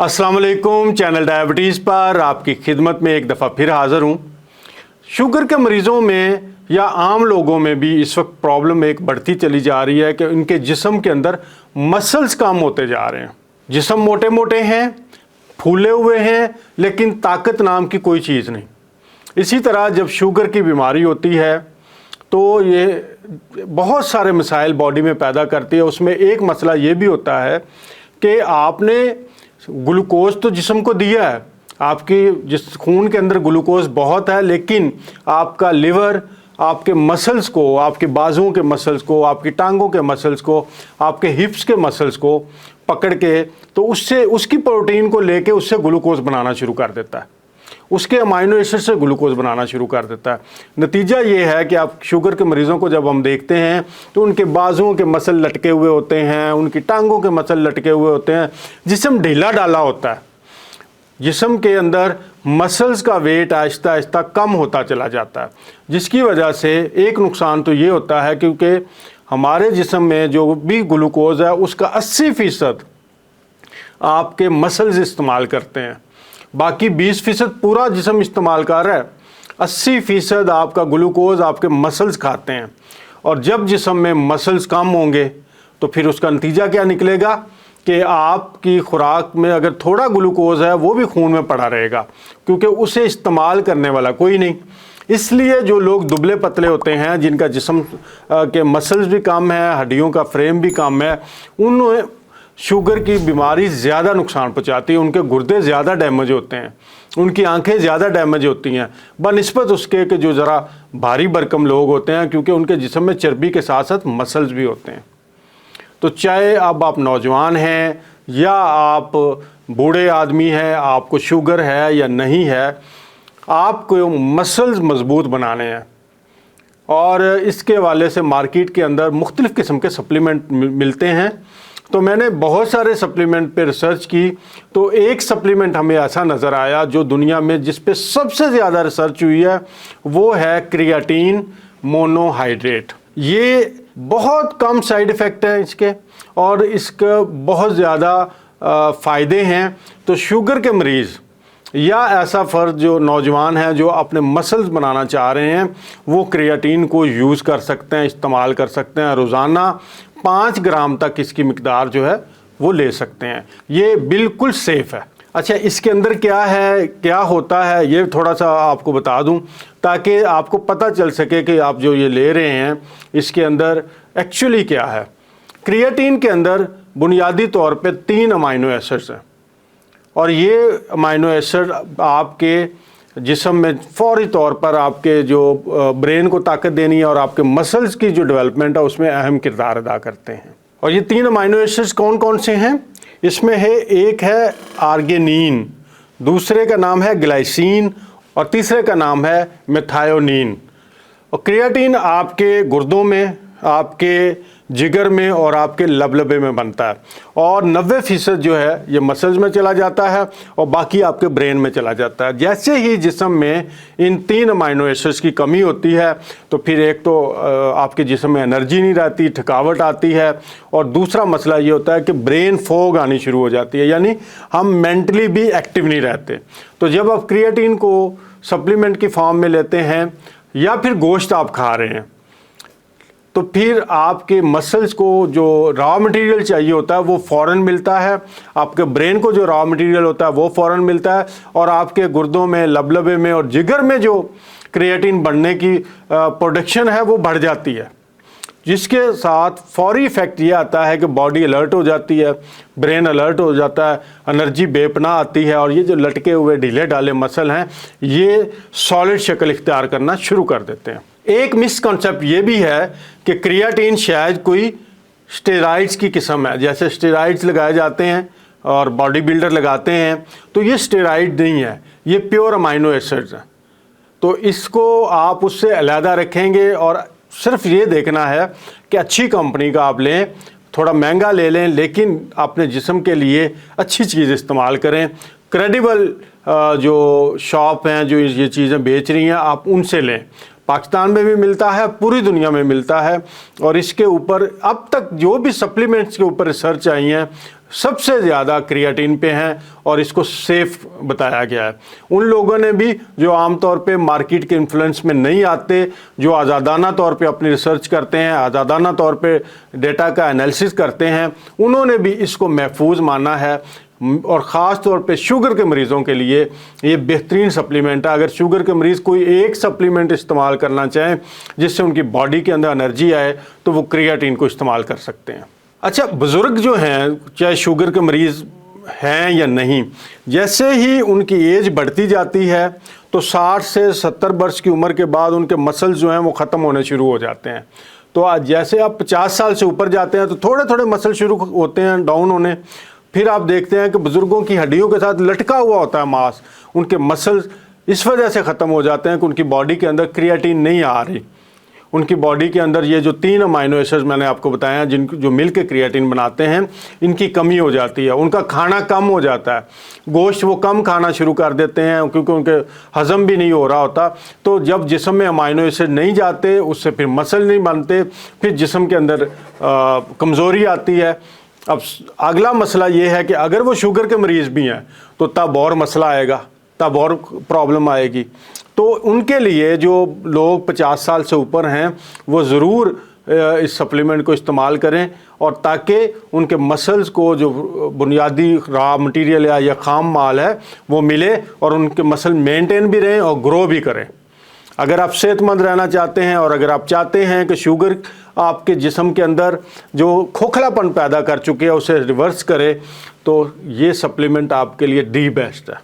अस्सलाम वालेकुम। Channel diabetes पर आपकी खिदमत में एक दफ़ा फिर हाज़िर हूँ। शुगर के मरीज़ों में या आम लोगों में भी इस वक्त प्रॉब्लम एक बढ़ती चली जा रही है कि उनके जिस्म के अंदर मसल्स कम होते जा रहे हैं। जिस्म मोटे मोटे हैं, फूले हुए हैं, लेकिन ताकत नाम की कोई चीज़ नहीं। इसी तरह जब शुगर की बीमारी होती है तो ये बहुत सारे मसाइल बॉडी में पैदा करती है। उसमें एक मसला ये भी होता है कि आपने ग्लूकोज तो जिस्म को दिया है, आपकी जिस खून के अंदर ग्लूकोज बहुत है, लेकिन आपका लिवर आपके मसल्स को, आपके बाजुओं के मसल्स को, आपकी टांगों के मसल्स को, आपके हिप्स के मसल्स को पकड़ के तो उससे उसकी प्रोटीन को लेके उससे ग्लूकोज बनाना शुरू कर देता है, उसके अमाइनो एसिड से ग्लूकोज बनाना शुरू कर देता है। नतीजा ये है कि आप शुगर के मरीज़ों को जब हम देखते हैं तो उनके बाजुओं के मसल लटके हुए होते हैं, उनकी टांगों के मसल लटके हुए होते हैं, जिस्म ढीला डाला होता है। जिस्म के अंदर मसल्स का वेट आहिस्ता आहिस्ता कम होता चला जाता है, जिसकी वजह से एक नुकसान तो ये होता है क्योंकि हमारे जिस्म में जो भी ग्लूकोज है उसका 80% आपके मसल्स इस्तेमाल करते हैं, बाकी 20% पूरा जिस्म इस्तेमाल कर रहा है। 80% आपका ग्लूकोज आपके मसल्स खाते हैं, और जब जिस्म में मसल्स कम होंगे तो फिर उसका नतीजा क्या निकलेगा कि आपकी खुराक में अगर थोड़ा ग्लूकोज है वो भी खून में पड़ा रहेगा, क्योंकि उसे इस्तेमाल करने वाला कोई नहीं। इसलिए जो लोग दुबले पतले होते हैं, जिनका जिस्म के मसल्स भी कम है, हड्डियों का फ्रेम भी कम है, उन्हें शुगर की बीमारी ज़्यादा नुकसान पहुंचाती है। उनके गुर्दे ज़्यादा डैमेज होते हैं, उनकी आंखें ज़्यादा डैमेज होती हैं बनिस्बत उसके कि जो ज़रा भारी भरकम लोग होते हैं, क्योंकि उनके जिस्म में चर्बी के साथ साथ मसल्स भी होते हैं। तो चाहे अब आप नौजवान हैं या आप बूढ़े आदमी हैं, आपको शुगर है या नहीं है, आपको मसल्स मजबूत बनाने हैं। और इसके हवाले से मार्केट के अंदर मुख्तलिफ़ किस्म के सप्लीमेंट मिलते हैं। तो मैंने बहुत सारे सप्लीमेंट पे रिसर्च की, तो एक सप्लीमेंट हमें ऐसा नज़र आया जो दुनिया में जिस पे सबसे ज़्यादा रिसर्च हुई है वो है क्रिएटिन मोनोहाइड्रेट। ये बहुत कम साइड इफ़ेक्ट हैं इसके, और इसके बहुत ज़्यादा फ़ायदे हैं। तो शुगर के मरीज़ या ऐसा फ़र्द जो नौजवान है जो अपने मसल्स बनाना चाह रहे हैं, वो क्रिएटिन को यूज़ कर सकते हैं, इस्तेमाल कर सकते हैं। रोज़ाना 5 ग्राम तक इसकी मिकदार जो है वो ले सकते हैं। ये बिल्कुल सेफ़ है। अच्छा, इसके अंदर क्या है, क्या होता है, ये थोड़ा सा आपको बता दूं ताकि आपको पता चल सके कि आप जो ये ले रहे हैं इसके अंदर एक्चुअली क्या है। क्रिएटिन के अंदर बुनियादी तौर पे 3 अमाइनो एसिड्स हैं, और ये अमाइनो एसिड आपके जिस्म में फौरी तौर पर आपके जो ब्रेन को ताकत देनी है और आपके मसल्स की जो डेवलपमेंट है उसमें अहम किरदार अदा करते हैं। और ये 3 अमाइनो एसिड्स कौन कौन से हैं? इसमें है, एक है आर्गिनिन, दूसरे का नाम है ग्लाइसिन, और तीसरे का नाम है मेथियोनिन। और क्रिएटिन आपके गुर्दों में, आपके जिगर में और आपके लबलबे में बनता है, और 90% जो है ये मसल्स में चला जाता है और बाकी आपके ब्रेन में चला जाता है। जैसे ही जिस्म में इन 3 अमाइनो एसिड्स की कमी होती है तो फिर एक तो आपके जिस्म में एनर्जी नहीं रहती, थकावट आती है, और दूसरा मसला ये होता है कि ब्रेन फॉग आनी शुरू हो जाती है, यानी हम मेंटली भी एक्टिव नहीं रहते। तो जब आप क्रिएटिन को सप्लीमेंट की फॉर्म में लेते हैं या फिर गोश्त आप खा रहे हैं, तो फिर आपके मसल्स को जो रॉ मटेरियल चाहिए होता है वो फ़ौरन मिलता है, आपके ब्रेन को जो रॉ मटेरियल होता है वो फ़ौरन मिलता है, और आपके गुर्दों में, लबलबे में और जिगर में जो क्रिएटिन बढ़ने की प्रोडक्शन है वो बढ़ जाती है, जिसके साथ फौरी इफ़ेक्ट ये आता है कि बॉडी अलर्ट हो जाती है, ब्रेन अलर्ट हो जाता है, एनर्जी बेपनाह आती है, और ये जो लटके हुए ढीले ढाले मसल हैं ये सॉलिड शक्ल इख्तियार करना शुरू कर देते हैं। एक मिसकॉन्सेप्ट ये भी है कि क्रिएटिन शायद कोई स्टेरॉइड्स की किस्म है, जैसे स्टेरॉइड्स लगाए जाते हैं और बॉडी बिल्डर लगाते हैं, तो ये स्टेरॉइड नहीं है, ये प्योर अमाइनो एसिड्स हैं। तो इसको आप उससे अलहदा रखेंगे, और सिर्फ ये देखना है कि अच्छी कंपनी का आप लें, थोड़ा महंगा ले लें, लेकिन अपने जिस्म के लिए अच्छी चीज़ इस्तेमाल करें। क्रेडिबल जो शॉप हैं जो ये चीज़ें बेच रही हैं, आप उनसे लें। पाकिस्तान में भी मिलता है, पूरी दुनिया में मिलता है, और इसके ऊपर अब तक जो भी सप्लीमेंट्स के ऊपर रिसर्च आई हैं सबसे ज़्यादा क्रिएटिन पे हैं और इसको सेफ बताया गया है। उन लोगों ने भी जो आमतौर पे मार्केट के इन्फ्लुएंस में नहीं आते, जो आज़ादाना तौर पे अपनी रिसर्च करते हैं, आज़ादाना तौर पे डेटा का एनालिसिस करते हैं, उन्होंने भी इसको महफूज माना है। और ख़ास तौर पे शुगर के मरीज़ों के लिए ये बेहतरीन सप्लीमेंट है। अगर शुगर के मरीज़ कोई एक सप्लीमेंट इस्तेमाल करना चाहें जिससे उनकी बॉडी के अंदर एनर्जी आए, तो वो क्रिएटिन को इस्तेमाल कर सकते हैं। अच्छा, बुज़ुर्ग जो हैं, चाहे शुगर के मरीज़ हैं या नहीं, जैसे ही उनकी एज बढ़ती जाती है तो 60 से 70 वर्ष की उम्र के बाद उनके मसल्स जो हैं वो ख़त्म होने शुरू हो जाते हैं। तो आज जैसे आप 50 साल से ऊपर जाते हैं तो थोड़े थोड़े मसल शुरू होते हैं डाउन होने। फिर आप देखते हैं कि बुज़ुर्गों की हड्डियों के साथ लटका हुआ होता है मांस, उनके मसल्स इस वजह से ख़त्म हो जाते हैं कि उनकी बॉडी के अंदर क्रिएटिन नहीं आ रही। उनकी बॉडी के अंदर ये जो 3 अमाइनो एसिड्स मैंने आपको बताया हैं, जो मिल के क्रिएटिन बनाते हैं, इनकी कमी हो जाती है। उनका खाना कम हो जाता है, गोश्त वो कम खाना शुरू कर देते हैं क्योंकि उनके हज़म भी नहीं हो रहा होता। तो जब जिस्म में अमाइनो एसिड नहीं जाते, उससे फिर मसल नहीं बनते, फिर जिस्म के अंदर कमज़ोरी आती है। अब अगला मसला ये है कि अगर वो शुगर के मरीज़ भी हैं तो तब और मसला आएगा, तब और प्रॉब्लम आएगी। तो उनके लिए जो लोग 50 साल से ऊपर हैं वो ज़रूर इस सप्लीमेंट को इस्तेमाल करें, और ताकि उनके मसल्स को जो बुनियादी रॉ मटेरियल या ख़ाम माल है वो मिले और उनके मसल मेंटेन भी रहें और ग्रो भी करें। अगर आप सेहतमंद रहना चाहते हैं और अगर आप चाहते हैं कि शुगर आपके जिस्म के अंदर जो खोखलापन पैदा कर चुके हैं उसे रिवर्स करे, तो ये सप्लीमेंट आपके लिए दी बेस्ट है।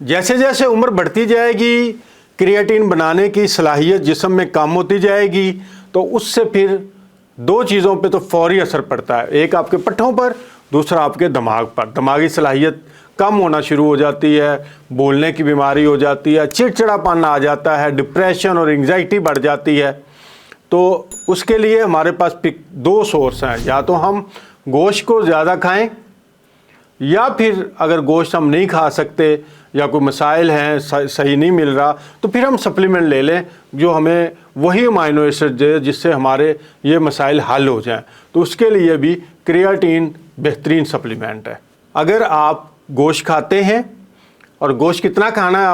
जैसे जैसे उम्र बढ़ती जाएगी, क्रिएटिन बनाने की सलाहियत जिस्म में कम होती जाएगी, तो उससे फिर 2 चीज़ों पे तो फौरी असर पड़ता है। एक आपके पट्ठों पर, दूसरा आपके दिमाग पर। दिमागी सलाहियत कम होना शुरू हो जाती है, बोलने की बीमारी हो जाती है, चिड़चिड़ापन आ जाता है, डिप्रेशन और एंग्जाइटी बढ़ जाती है। तो उसके लिए हमारे पास 2 सोर्स हैं, या तो हम गोश्त को ज़्यादा खाएं, या फिर अगर गोश्त हम नहीं खा सकते या कोई मसाइल हैं, सही नहीं मिल रहा, तो फिर हम सप्लीमेंट ले लें जो हमें वही अमाइनो एसिड दे जिससे हमारे ये मसाइल हल हो जाएं। तो उसके लिए भी क्रिएटिन बेहतरीन सप्लीमेंट है। अगर आप गोश्त खाते हैं, और गोश्त कितना खाना है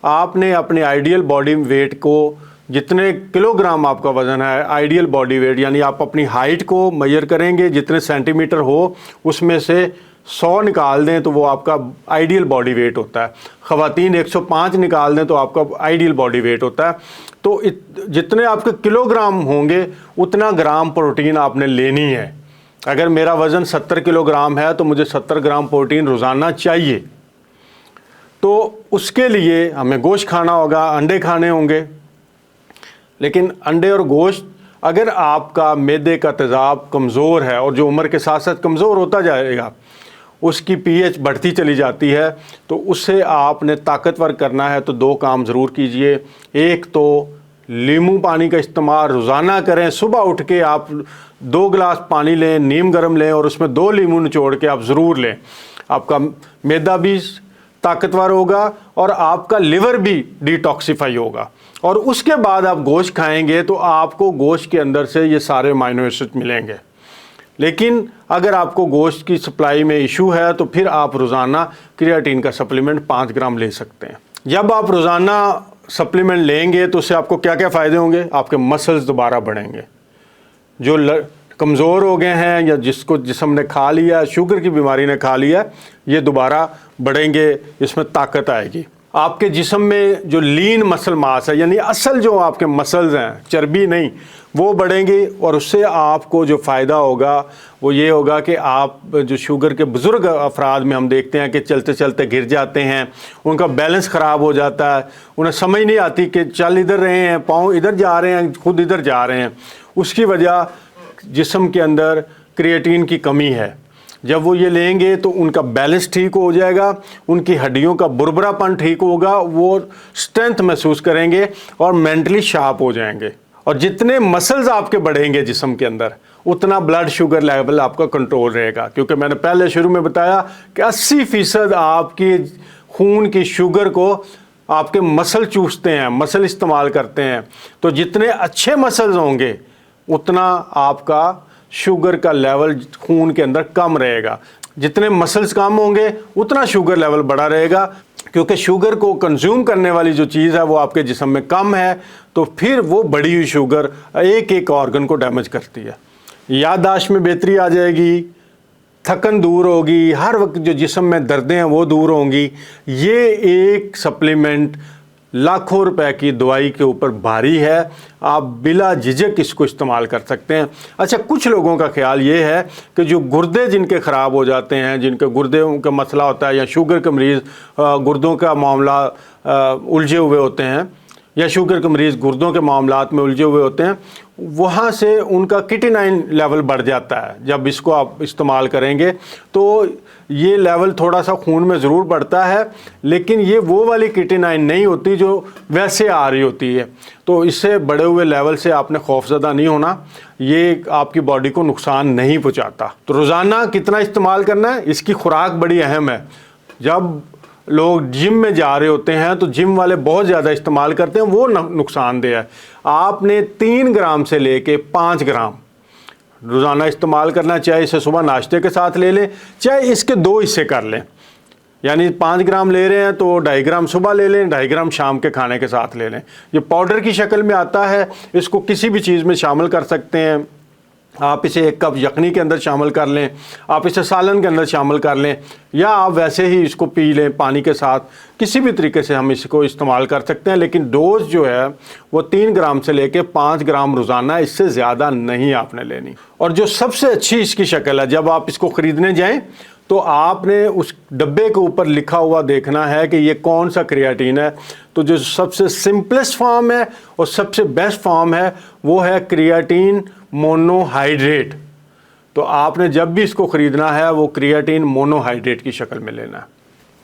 आपने अपने आइडियल बॉडी वेट को, जितने किलोग्राम आपका वज़न है, आइडियल बॉडी वेट यानी आप अपनी हाइट को मेजर करेंगे, जितने सेंटीमीटर हो उसमें से 100 निकाल दें तो वो आपका आइडियल बॉडी वेट होता है। ख़वातीन 105 निकाल दें तो आपका आइडियल बॉडी वेट होता है। तो जितने आपके किलोग्राम होंगे उतना ग्राम प्रोटीन आपने लेनी है। अगर मेरा वज़न 70 किलोग्राम है तो मुझे 70 ग्राम प्रोटीन रोज़ाना चाहिए। तो उसके लिए हमें गोश्त खाना होगा, अंडे खाने होंगे। लेकिन अंडे और गोश्त, अगर आपका मैदे का तेज़ाब कमज़ोर है और जो उम्र के साथ साथ कमज़ोर होता जाएगा, उसकी पीएच बढ़ती चली जाती है, तो उससे आपने ताकतवर करना है तो 2 काम ज़रूर कीजिए। एक तो नींबू पानी का इस्तेमाल रोज़ाना करें। सुबह उठ के आप 2 गिलास पानी लें, नीम गर्म लें और उसमें 2 नींबू निचोड़ के आप ज़रूर लें। आपका मैदा भी ताकतवर होगा और आपका लिवर भी डिटॉक्सिफाई होगा। और उसके बाद आप गोश्त खाएंगे तो आपको गोश्त के अंदर से ये सारे अमाइनो एसिड मिलेंगे। लेकिन अगर आपको गोश्त की सप्लाई में इशू है तो फिर आप रोज़ाना क्रिएटिन का सप्लीमेंट 5 ग्राम ले सकते हैं। जब आप रोज़ाना सप्लीमेंट लेंगे तो उससे आपको क्या क्या फ़ायदे होंगे? आपके मसल्स दोबारा बढ़ेंगे। जो कमज़ोर हो गए हैं या जिसको जिस्म ने खा लिया, शुगर की बीमारी ने खा लिया, ये दोबारा बढ़ेंगे, इसमें ताकत आएगी। आपके जिस्म में जो लीन मसल मास है, यानी असल जो आपके मसल्स हैं, चर्बी नहीं, वो बढ़ेंगे। और उससे आपको जो फ़ायदा होगा वो ये होगा कि आप जो शुगर के बुज़ुर्ग अफराद में हम देखते हैं कि चलते चलते गिर जाते हैं, उनका बैलेंस ख़राब हो जाता है, उन्हें समझ नहीं आती कि चल इधर रहे हैं, पाँव इधर जा रहे हैं, खुद इधर जा रहे हैं। उसकी वजह जिस्म के अंदर क्रिएटिन की कमी है। जब वो ये लेंगे तो उनका बैलेंस ठीक हो जाएगा, उनकी हड्डियों का बुरबरापन ठीक होगा, वो स्ट्रेंथ महसूस करेंगे और मेंटली शार्प हो जाएंगे। और जितने मसल्स आपके बढ़ेंगे जिस्म के अंदर, उतना ब्लड शुगर लेवल आपका कंट्रोल रहेगा। क्योंकि मैंने पहले शुरू में बताया कि 80% आपकी खून की शुगर को आपके मसल चूसते हैं, मसल इस्तेमाल करते हैं। तो जितने अच्छे मसल्स होंगे उतना आपका शुगर का लेवल खून के अंदर कम रहेगा। जितने मसल्स कम होंगे उतना शुगर लेवल बढ़ा रहेगा, क्योंकि शुगर को कंज्यूम करने वाली जो चीज़ है वो आपके जिस्म में कम है, तो फिर वो बढ़ी हुई शुगर एक एक ऑर्गन को डैमेज करती है। याददाश्त में बेहतरी आ जाएगी, थकन दूर होगी, हर वक्त जो जिस्म में दर्दें हैं वो दूर होंगी। ये एक सप्लीमेंट लाखों रुपए की दवाई के ऊपर भारी है, आप बिला झिझक इसको इस्तेमाल कर सकते हैं। अच्छा, कुछ लोगों का ख्याल ये है कि जो गुर्दे जिनके ख़राब हो जाते हैं, जिनके गुर्दे का मसला होता है, या शुगर के मरीज़ गुर्दों का मामला उलझे हुए होते हैं, या शुगर के मरीज़ गुर्दों के मामलात में उलझे हुए होते हैं, वहाँ से उनका किटिनाइन लेवल बढ़ जाता है। जब इसको आप इस्तेमाल करेंगे तो ये लेवल थोड़ा सा खून में ज़रूर बढ़ता है, लेकिन ये वो वाली किटिनाइन नहीं होती जो वैसे आ रही होती है। तो इससे बढ़े हुए लेवल से आपने खौफज़दा नहीं होना, ये आपकी बॉडी को नुकसान नहीं पहुँचाता। तो रोज़ाना कितना इस्तेमाल करना है, इसकी खुराक बड़ी अहम है। जब लोग जिम में जा रहे होते हैं तो जिम वाले बहुत ज़्यादा इस्तेमाल करते हैं, वो नुकसानदेह है। आपने 3 ग्राम से लेके 5 ग्राम रोज़ाना इस्तेमाल करना, चाहे इसे सुबह नाश्ते के साथ ले लें, चाहे इसके 2 हिस्से कर लें। यानी 5 ग्राम ले रहे हैं तो 2.5 ग्राम सुबह ले लें, 2.5 ग्राम शाम के खाने के साथ ले लें। ये पाउडर की शक्ल में आता है, इसको किसी भी चीज़ में शामिल कर सकते हैं। आप इसे 1 कप यखनी के अंदर शामिल कर लें, आप इसे सालन के अंदर शामिल कर लें, या आप वैसे ही इसको पी लें पानी के साथ। किसी भी तरीके से हम इसको इस्तेमाल कर सकते हैं, लेकिन डोज जो है वो 3 ग्राम से लेके 5 ग्राम रोज़ाना, इससे ज़्यादा नहीं आपने लेनी। और जो सबसे अच्छी इसकी शक्ल है, जब आप इसको ख़रीदने जाएं तो आपने उस डब्बे के ऊपर लिखा हुआ देखना है कि ये कौन सा क्रिएटिन है। तो जो सबसे सिंपलेस्ट फॉर्म है और सबसे बेस्ट फॉर्म है वो है क्रिएटिन मोनोहाइड्रेट। तो आपने जब भी इसको ख़रीदना है वो क्रिएटिन मोनोहाइड्रेट की शक्ल में लेना है।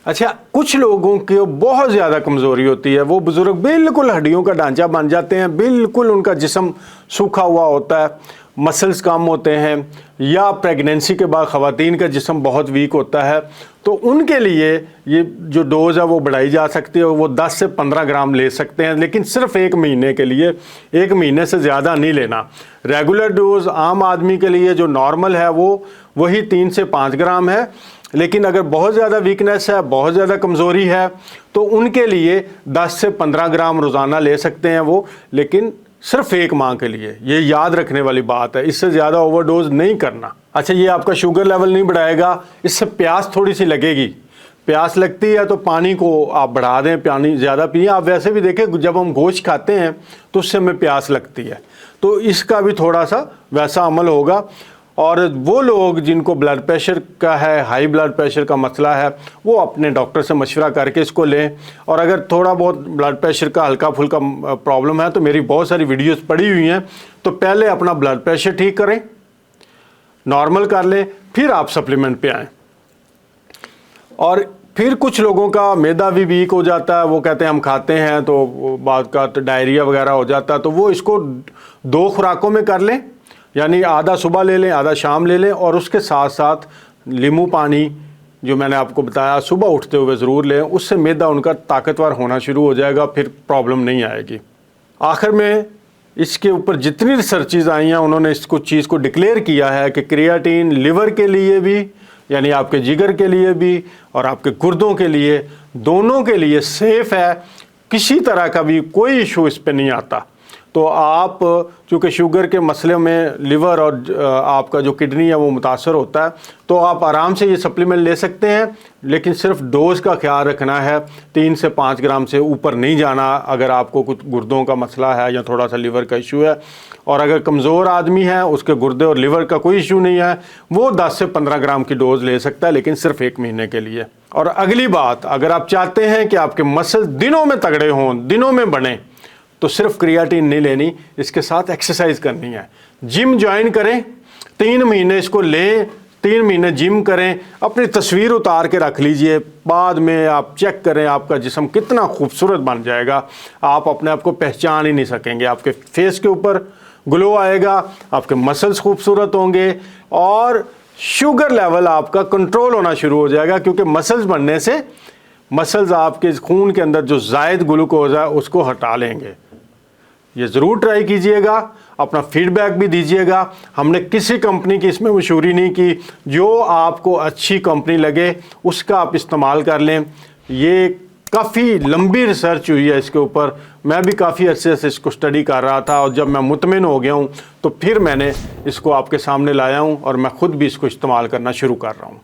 अच्छा, कुछ लोगों की बहुत ज़्यादा कमज़ोरी होती है, वो बुज़ुर्ग बिल्कुल हड्डियों का ढांचा बन जाते हैं, बिल्कुल उनका जिस्म सूखा हुआ होता है, मसल्स कम होते हैं, या प्रेगनेंसी के बाद ख़वातीन का जिस्म बहुत वीक होता है। तो उनके लिए ये जो डोज़ है वो बढ़ाई जा सकती है, वो 10 से 15 ग्राम ले सकते हैं, लेकिन सिर्फ 1 महीने के लिए, 1 महीने से ज़्यादा नहीं लेना। रेगुलर डोज़ आम आदमी के लिए जो नॉर्मल है वो वही 3 से 5 ग्राम है, लेकिन अगर बहुत ज़्यादा वीकनेस है, बहुत ज़्यादा कमज़ोरी है, तो उनके लिए 10 से 15 ग्राम रोज़ाना ले सकते हैं वो, लेकिन सिर्फ 1 माह के लिए। ये याद रखने वाली बात है, इससे ज़्यादा ओवरडोज नहीं करना। अच्छा, ये आपका शुगर लेवल नहीं बढ़ाएगा, इससे प्यास थोड़ी सी लगेगी। प्यास लगती है तो पानी को आप बढ़ा दें, पानी ज़्यादा पिए। आप वैसे भी देखें, जब हम गोश्त खाते हैं तो उससे हमें प्यास लगती है, तो इसका भी थोड़ा सा वैसा अमल होगा। और वो लोग जिनको ब्लड प्रेशर का है, हाई ब्लड प्रेशर का मसला है, वो अपने डॉक्टर से मशवरा करके इसको लें। और अगर थोड़ा बहुत ब्लड प्रेशर का हल्का फुल्का प्रॉब्लम है तो मेरी बहुत सारी वीडियोस पड़ी हुई हैं, तो पहले अपना ब्लड प्रेशर ठीक करें, नॉर्मल कर लें, फिर आप सप्लीमेंट पे आएँ। और फिर कुछ लोगों का मैदा भी वीक हो जाता है, वो कहते हैं हम खाते हैं तो बाद का तो डायरिया वगैरह हो जाता है, तो वो इसको 2 खुराकों में कर लें, यानी आधा सुबह ले लें, आधा शाम ले लें, और उसके साथ साथ नींबू पानी जो मैंने आपको बताया सुबह उठते हुए ज़रूर लें। उससे मैदा उनका ताकतवर होना शुरू हो जाएगा, फिर प्रॉब्लम नहीं आएगी। आखिर में इसके ऊपर जितनी रिसर्चेज आई हैं उन्होंने इसको चीज़ को डिक्लेयर किया है कि क्रिएटिन लिवर के लिए भी, यानी आपके जिगर के लिए भी, और आपके गुर्दों के लिए, दोनों के लिए सेफ़ है। किसी तरह का भी कोई इशू इस पर नहीं आता। तो आप चूँकि शुगर के मसले में लिवर और आपका जो किडनी है वो मुतासर होता है, तो आप आराम से ये सप्लीमेंट ले सकते हैं, लेकिन सिर्फ डोज़ का ख्याल रखना है। 3 से 5 ग्राम से ऊपर नहीं जाना अगर आपको कुछ गुर्दों का मसला है या थोड़ा सा लिवर का इशू है। और अगर कमज़ोर आदमी है, उसके गुर्दे और लिवर का कोई इशू नहीं है, वो 10 से 15 ग्राम की डोज़ ले सकता है, लेकिन सिर्फ 1 महीने के लिए। और अगली बात, अगर आप चाहते हैं कि आपके मसल दिनों में तगड़े हों, दिनों में बने, तो सिर्फ क्रिएटिन नहीं लेनी, इसके साथ एक्सरसाइज करनी है। जिम ज्वाइन करें, 3 महीने इसको लें, 3 महीने जिम करें, अपनी तस्वीर उतार के रख लीजिए, बाद में आप चेक करें आपका जिस्म कितना खूबसूरत बन जाएगा। आप अपने आप को पहचान ही नहीं सकेंगे, आपके फेस के ऊपर ग्लो आएगा, आपके मसल्स खूबसूरत होंगे, और शुगर लेवल आपका कंट्रोल होना शुरू हो जाएगा, क्योंकि मसल्स बनने से मसल्स आपके खून के अंदर जो ज़ायद ग्लूकोज है उसको हटा लेंगे। ये ज़रूर ट्राई कीजिएगा, अपना फीडबैक भी दीजिएगा। हमने किसी कंपनी की इसमें मशहूरी नहीं की, जो आपको अच्छी कंपनी लगे उसका आप इस्तेमाल कर लें। ये काफ़ी लंबी रिसर्च हुई है इसके ऊपर, मैं भी काफ़ी अरसे से इसको स्टडी कर रहा था और जब मैं मुतमिन हो गया हूँ तो फिर मैंने इसको आपके सामने लाया हूँ और मैं ख़ुद भी इसको इस्तेमाल करना शुरू कर रहा हूँ।